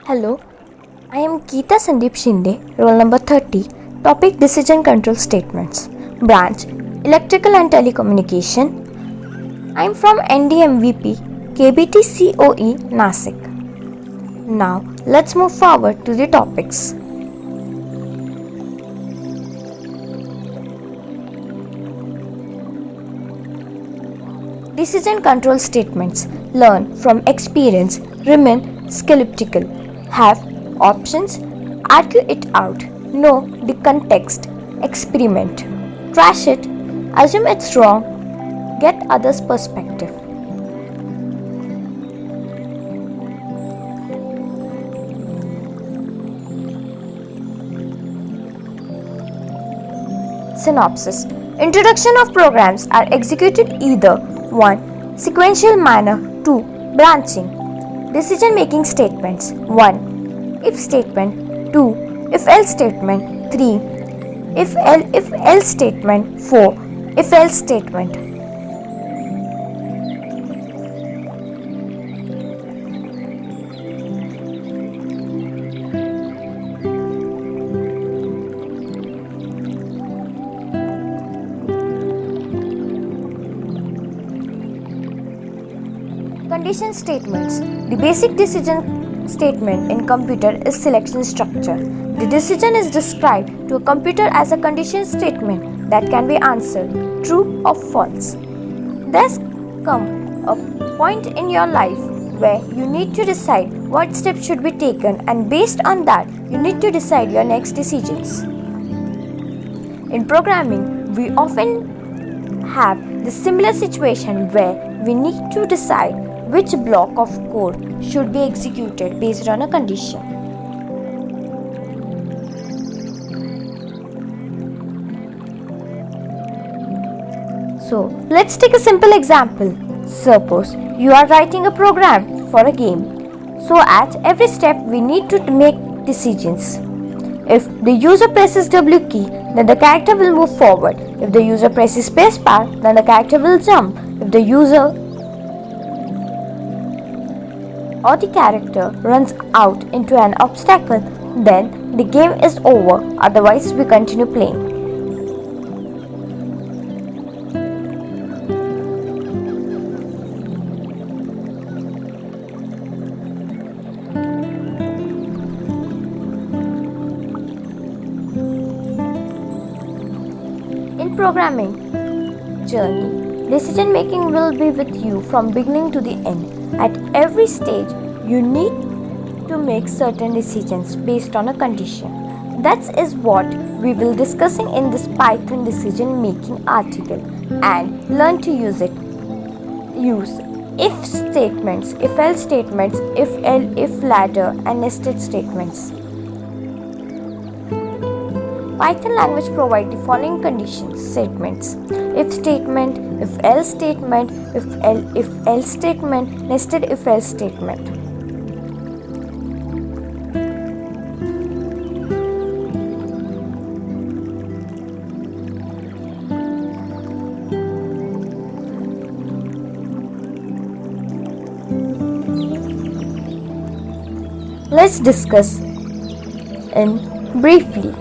Hello, I am Geeta Sandeep Shinde, roll number 30, topic Decision Control Statements, branch Electrical and Telecommunication. I am from NDMVP, KBT COE, Nasik. Now, let's move forward to the topics. Decision control statements. Learn from experience, remain skeptical, have options, argue it out, know the context, experiment, trash it, assume it's wrong, get others' perspective. Synopsis. Introduction of programs are executed either 1. Sequential manner, 2. Branching. Decision making statements 1. If statement, 2. If else statement, 3. If else statement, 4. If else statement. Condition statements. The basic decision statement in computer is selection structure. The decision is described to a computer as a condition statement that can be answered true or false. There's come a point in your life where you need to decide what steps should be taken, and based on that you need to decide your next decisions. In programming, we often have the similar situation where we need to decide which block of code should be executed based on a condition. So, let's take a simple example. Suppose you are writing a program for a game. So, at every step we need to make decisions. If the user presses W key, then the character will move forward. If the user presses spacebar, then the character will jump. If the user or the character runs out into an obstacle, then the game is over, otherwise we continue playing. In programming journey, decision making will be with you from beginning to the end. At every stage, you need to make certain decisions based on a condition. That is what we will discussing in this Python decision making article, and learn to use it. Use if statements, if else statements, if ladder, and nested statements. Python language provides the following conditions statements: if statement, if else statement, if else statement, nested if else statement. Let's discuss in briefly.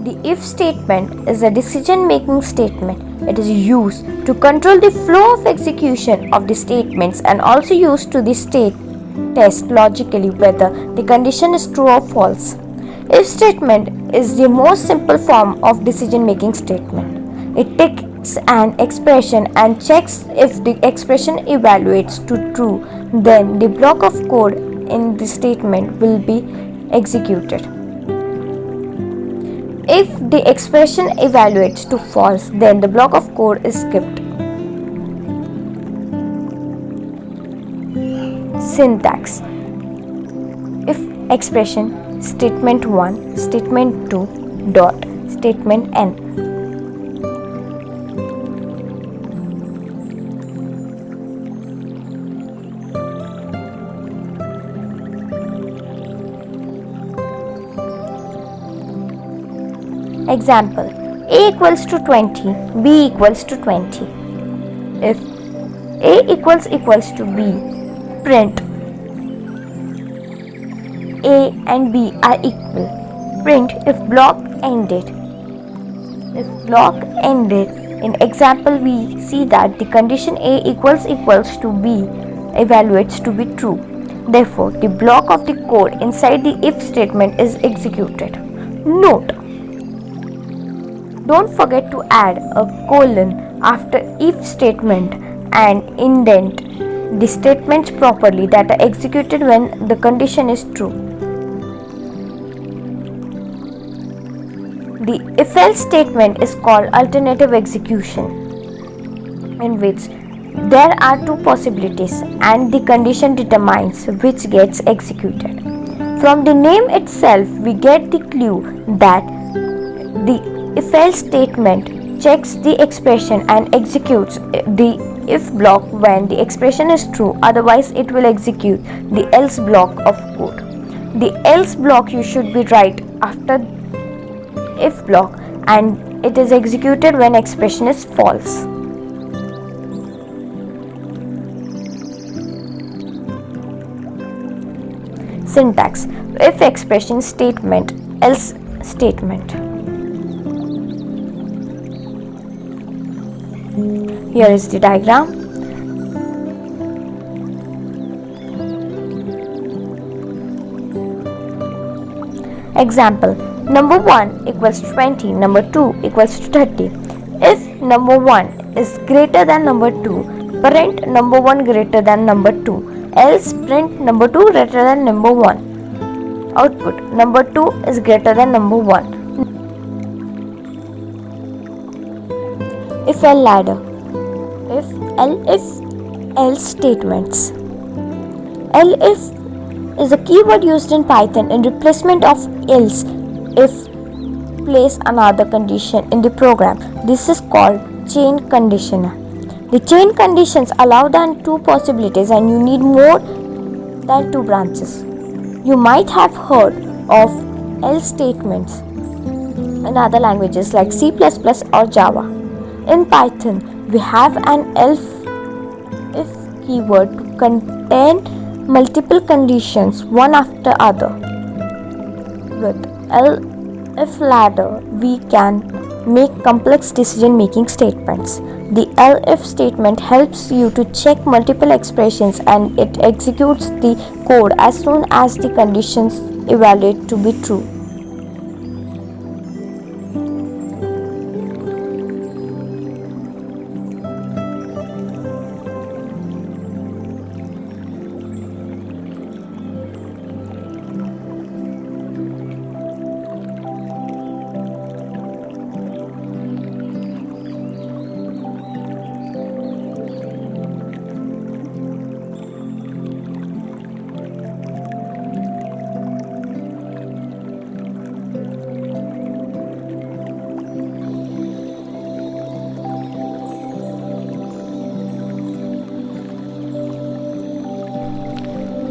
The if statement is a decision-making statement. It is used to control the flow of execution of the statements and also used to the test logically whether the condition is true or false. If statement is the most simple form of decision-making statement. It takes an expression and checks if the expression evaluates to true, then the block of code in the statement will be executed. If the expression evaluates to false, then the block of code is skipped. Syntax. If expression statement 1, statement 2, dot, statement n. Example: A equals to 20, B equals to 20. If A equals to B, print A and B are equal. Print if block ended. If block ended, in example we see that the condition A equals to B evaluates to be true. Therefore, the block of the code inside the if statement is executed. Note: don't forget to add a colon after if statement and indent the statements properly that are executed when the condition is true. The if-else statement is called alternative execution, in which there are two possibilities and the condition determines which gets executed. From the name itself, we get the clue that the if-else statement checks the expression and executes the if block when the expression is true, otherwise it will execute the else block of code. The else block you should be right after if block and it is executed when expression is false. Syntax: if expression statement, else statement. Here is the diagram. Example: number 1 equals to 20, number 2 equals to 30. If number 1 is greater than number 2, print number 1 greater than number 2, else print number 2 greater than number 1. Output: number 2 is greater than number 1. If L ladder. If else statements. Elif is a keyword used in Python in replacement of else if place another condition in the program. This is called chain conditioner. The chain conditions allow than two possibilities and you need more than two branches. You might have heard of else statements in other languages like C++ or Java. In Python, we have an if keyword to contain multiple conditions one after other. With if ladder, we can make complex decision-making statements. The elif statement helps you to check multiple expressions and it executes the code as soon as the conditions evaluate to be true.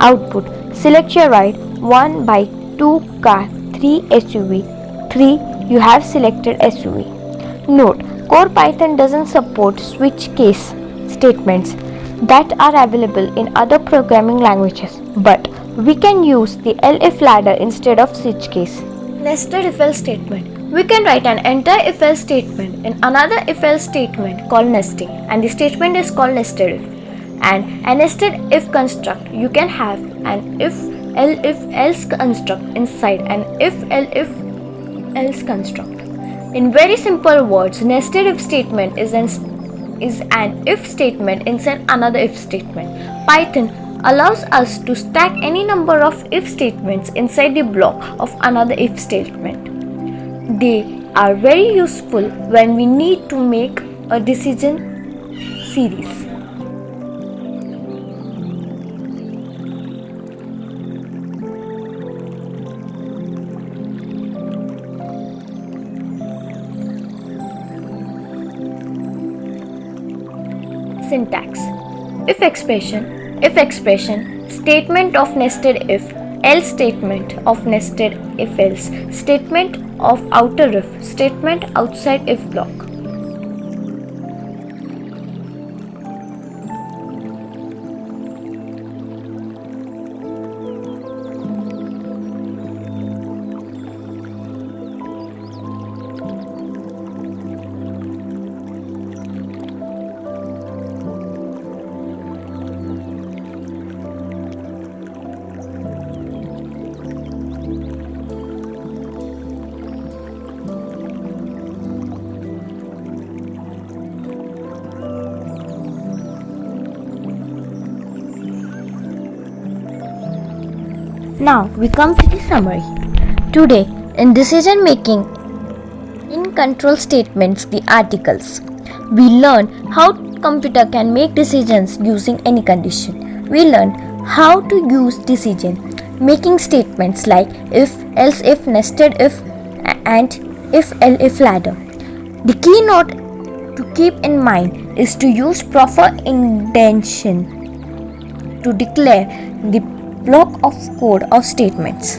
Output: select your ride 1 bike, 2 car, 3 SUV. 3 you have selected SUV. Note: core Python doesn't support switch case statements that are available in other programming languages, but we can use the elif ladder instead of switch case. Nested if-else statement. We can write an entire if-else statement in another if-else statement called nesting, and the statement is called nested if. And a nested if construct, you can have an if else construct inside an if else construct. In very simple words, nested if statement is an if statement inside another if statement. Python allows us to stack any number of if statements inside the block of another if statement. They are very useful when we need to make a decision series. Syntax: if expression, statement of nested if, else statement of nested if else, statement of outer if, statement outside if block. Now we come to the summary. Today, in decision making, in control statements, the articles, we learn how computer can make decisions using any condition. We learn how to use decision making statements like if, else if, nested if, and if, if ladder. The keynote to keep in mind is to use proper indentation to declare the block of code of statements.